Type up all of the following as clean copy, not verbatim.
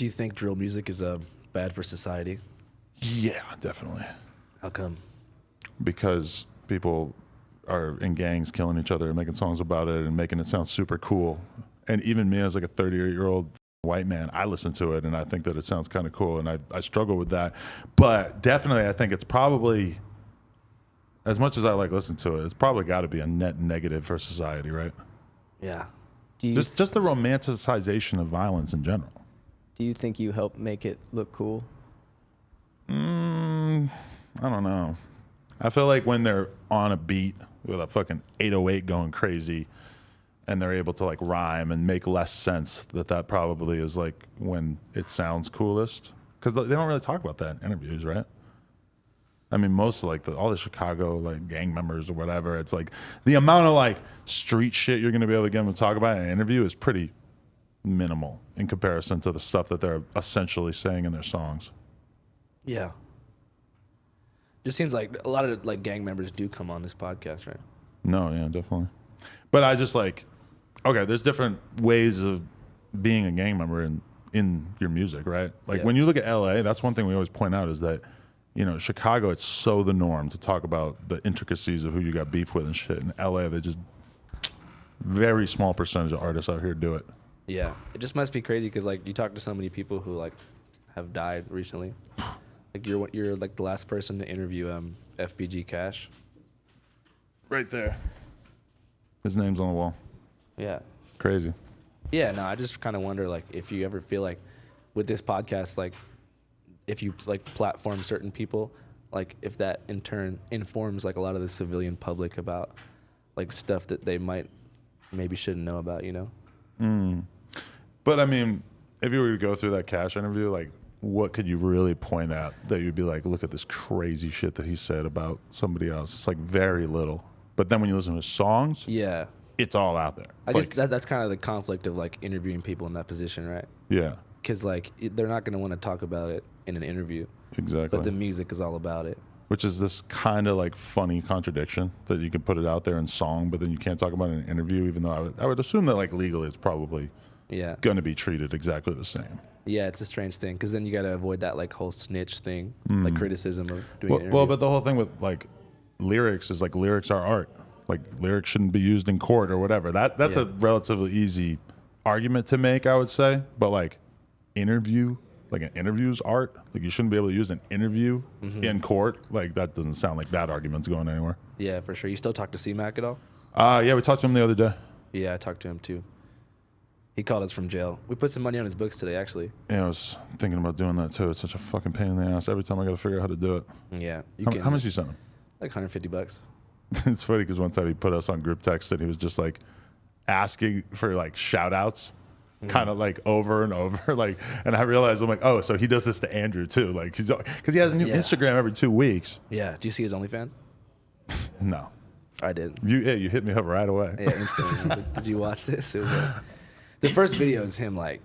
Do you think drill music is bad for society? Yeah, definitely. How come? Because people are in gangs killing each other and making songs about it and making it sound super cool. And even me as like a 38-year-old white man, I listen to it and I think that it sounds kind of cool, and I struggle with that. But definitely I think it's probably, as much as I like listen to it, it's probably got to be a net negative for society, right? Yeah. Just the romanticization of violence in general. Do you think you help make it look cool? I don't know. I feel like when they're on a beat with a fucking 808 going crazy and they're able to like rhyme and make less sense, that probably is like when it sounds coolest. Because they don't really talk about that in interviews, right? I mean, most of like all the Chicago like gang members or whatever, it's like the amount of like street shit you're going to be able to get them to talk about in an interview is pretty minimal in comparison to the stuff that they're essentially saying in their songs. Yeah. Just seems like a lot of like gang members do come on this podcast, right? No, yeah, definitely. But I just like, okay, there's different ways of being a gang member in your music, right? Like when you look at LA, that's one thing we always point out is that, you know, Chicago, it's so the norm to talk about the intricacies of who you got beef with and shit. In LA, they just, very small percentage of artists out here do it. Yeah. It just must be crazy because like you talk to so many people who like have died recently. Like you're like the last person to interview FBG Cash. Right there. His name's on the wall. Yeah. Crazy. Yeah, no, I just kind of wonder like if you ever feel like with this podcast, like if you like platform certain people, like if that in turn informs like a lot of the civilian public about like stuff that they maybe shouldn't know about, you know? But I mean, if you were to go through that Cash interview, like what could you really point at that you'd be like, look at this crazy shit that he said about somebody else? It's like very little. But then when you listen to his songs, Yeah. it's all out there. I It's guess that's kind of the conflict of like interviewing people in that position, right? yeah, Because like they're not going to want to talk about it in an interview, exactly. but the music is all about it. Which is this kind of like funny contradiction that you can put it out there in song, but then you can't talk about it in an interview, even though I would assume that like legally it's probably Yeah. going to be treated exactly the same. Yeah, it's a strange thing because then you got to avoid that like whole snitch thing, like criticism of doing an interview. Well, but the whole thing with like lyrics is like lyrics are art. Like lyrics shouldn't be used in court or whatever. That's a relatively easy argument to make, I would say. But like interview, like an interview's art. Like you shouldn't be able to use an interview in court. Like that doesn't sound like that argument's going anywhere. Yeah, for sure. You still talk to C-Mac at all? Yeah, we talked to him the other day. Yeah, I talked to him too. He called us from jail. We put some money on his books today, actually. Yeah, I was thinking about doing that too. It's such a fucking pain in the ass. Every time I got to figure out how to do it. Yeah. How much you sent him? Like $150. It's funny because one time he put us on group text and he was just like asking for like shout outs kind of like over and over. Like, and I realized I'm like, oh, so he does this to Andrew too. Like because he has a new Instagram every 2 weeks. Yeah. Do you see his OnlyFans? No. I did. You hit me up right away. Yeah, instantly. I was like, did you watch this? It was like, the first video is him like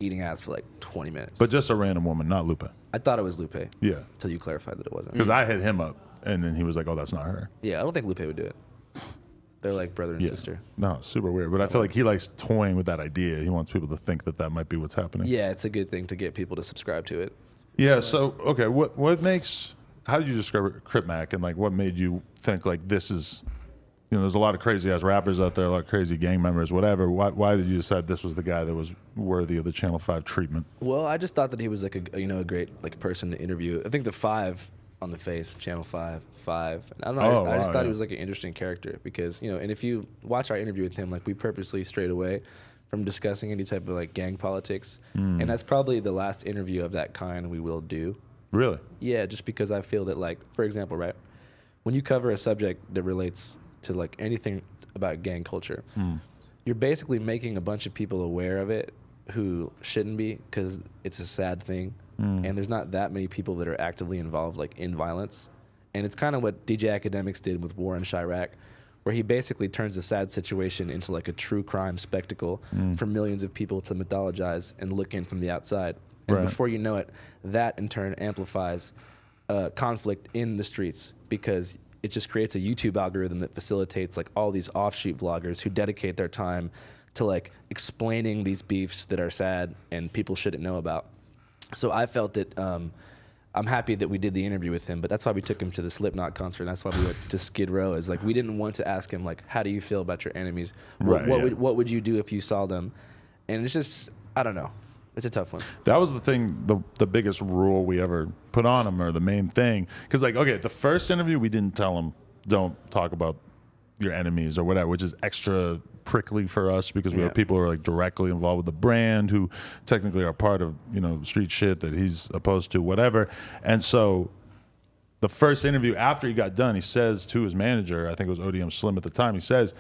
eating ass for like 20 minutes. But just a random woman, not Lupe. I thought it was Lupe. Yeah. Until you clarified that it wasn't. Because I hit him up and then he was like, oh, that's not her. Yeah, I don't think Lupe would do it. They're like brother and sister. No, super weird. But I feel like he likes toying with that idea. He wants people to think that might be what's happening. Yeah, it's a good thing to get people to subscribe to it. Yeah. So okay, what makes? How did you describe Crip Mac and like what made you think like this is? You know, there's a lot of crazy ass rappers out there, a lot of crazy gang members, whatever. Why did you decide this was the guy that was worthy of the Channel 5 treatment? Well, I just thought that he was like a great like person to interview. I think the 5 on the face, Channel 5. And I don't know. I just thought he was like an interesting character because and if you watch our interview with him, like we purposely strayed away from discussing any type of like gang politics, and that's probably the last interview of that kind we will do. Really? Yeah, just because I feel that like, for example, right, when you cover a subject that relates to like anything about gang culture, you're basically making a bunch of people aware of it who shouldn't be because it's a sad thing, and there's not that many people that are actively involved like in violence, and it's kind of what DJ Academics did with War in Chirac, where he basically turns a sad situation into like a true crime spectacle for millions of people to mythologize and look in from the outside, and before you know it, that in turn amplifies conflict in the streets because it just creates a YouTube algorithm that facilitates like all these offshoot vloggers who dedicate their time to like explaining these beefs that are sad and people shouldn't know about. So I felt that I'm happy that we did the interview with him, but that's why we took him to the Slipknot concert. And that's why we went to Skid Row. Is like we didn't want to ask him like, how do you feel about your enemies? What would you do if you saw them? And it's just, I don't know. It's a tough one. That was the thing, the biggest rule we ever put on him, or the main thing. Because like, okay, the first interview we didn't tell him, don't talk about your enemies or whatever, which is extra prickly for us because we have people who are like directly involved with the brand, who technically are part of, you know, street shit that he's opposed to, whatever. And so the first interview after he got done, he says to his manager, I think it was ODM Slim at the time, he says,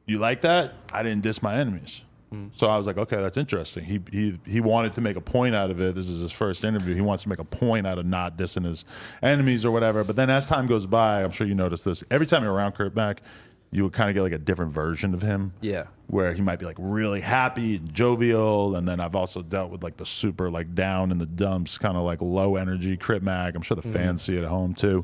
"You like that? I didn't diss my enemies." So I was like, okay, that's interesting. He wanted to make a point out of it. This is his first interview. He wants to make a point out of not dissing his enemies or whatever. But then as time goes by, I'm sure you noticed this, every time you're around Kurt Mack, you would kind of get like a different version of him. Yeah. Where he might be like really happy and jovial. And then I've also dealt with like the super like down in the dumps, kind of like low energy Kurt Mack. I'm sure the fans see it at home too.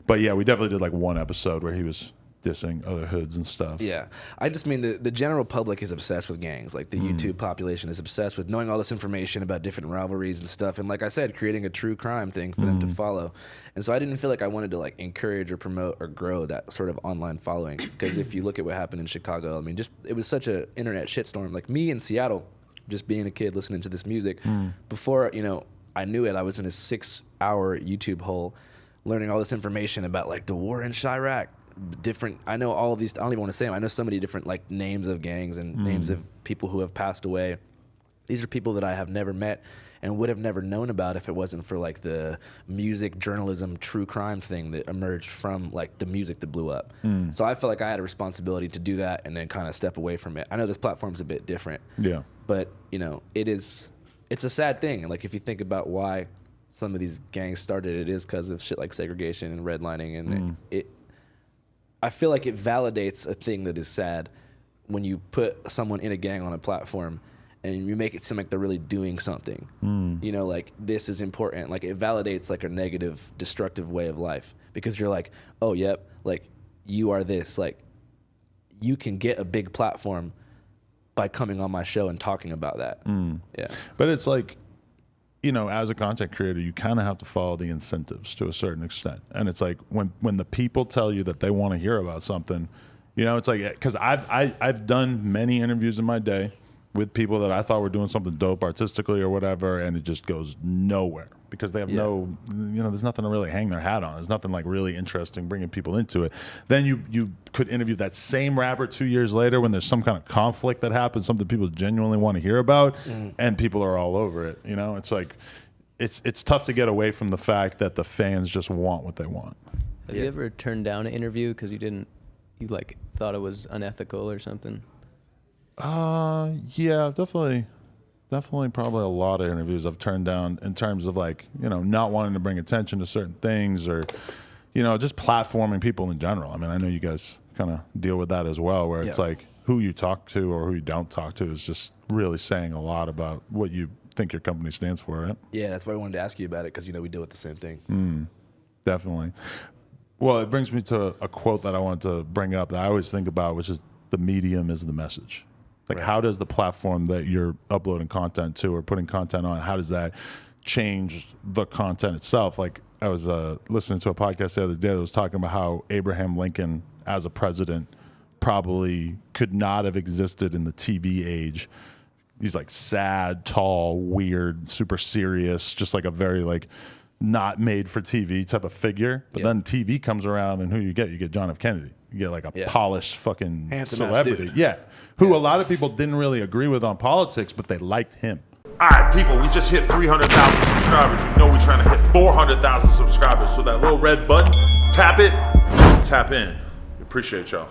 But yeah, we definitely did like one episode where he was dissing other hoods and stuff. Yeah. I just mean the general public is obsessed with gangs. Like the YouTube population is obsessed with knowing all this information about different rivalries and stuff. And like I said, creating a true crime thing for them to follow. And so I didn't feel like I wanted to like encourage or promote or grow that sort of online following. Because if you look at what happened in Chicago, I mean, just it was such an internet shitstorm. Like me in Seattle, just being a kid listening to this music, before, you know, I knew it, I was in a 6-hour YouTube hole learning all this information about like the war in Chirac. I know all of these, I don't even want to say them. I know so many different like names of gangs and names of people who have passed away. These are people that I have never met and would have never known about if it wasn't for like the music journalism true crime thing that emerged from like the music that blew up. So I felt like I had a responsibility to do that and then kind of step away from it. I know this platform's a bit different. Yeah. But, you know, it's a sad thing. And like if you think about why some of these gangs started, it is because of shit like segregation and redlining, and I feel like it validates a thing that is sad when you put someone in a gang on a platform and you make it seem like they're really doing something. You know, like this is important. Like it validates like a negative, destructive way of life because you're like, oh, yep, like you are this. Like you can get a big platform by coming on my show and talking about that. Yeah. But it's like, you know, as a content creator, you kind of have to follow the incentives to a certain extent. And it's like when the people tell you that they want to hear about something, you know, it's like, because I've done many interviews in my day with people that I thought were doing something dope artistically or whatever, and it just goes nowhere because they have no, you know, there's nothing to really hang their hat on. There's nothing like really interesting bringing people into it. Then you could interview that same rapper 2 years later when there's some kind of conflict that happens, something people genuinely want to hear about, and people are all over it. You know, it's like, it's tough to get away from the fact that the fans just want what they want. Have you ever turned down an interview because you like thought it was unethical or something? Yeah, definitely probably a lot of interviews I've turned down in terms of like, you know, not wanting to bring attention to certain things or, you know, just platforming people in general. I mean, I know you guys kind of deal with that as well, where it's like who you talk to or who you don't talk to is just really saying a lot about what you think your company stands for, right? Yeah, that's why I wanted to ask you about it because, you know, we deal with the same thing. Definitely. Well, it brings me to a quote that I wanted to bring up that I always think about, which is the medium is the message. Like, how does the platform that you're uploading content to or putting content on, how does that change the content itself? Like, I was listening to a podcast the other day that was talking about how Abraham Lincoln as a president probably could not have existed in the TV age. He's like sad, tall, weird, super serious, just like a very like not made for TV type of figure. But then TV comes around and who you get? You get John F. Kennedy. You get like a polished fucking handsome celebrity. Who a lot of people didn't really agree with on politics, but they liked him. All right, people, we just hit 300,000 subscribers. You know we're trying to hit 400,000 subscribers. So that little red button, tap it, tap in. Appreciate y'all.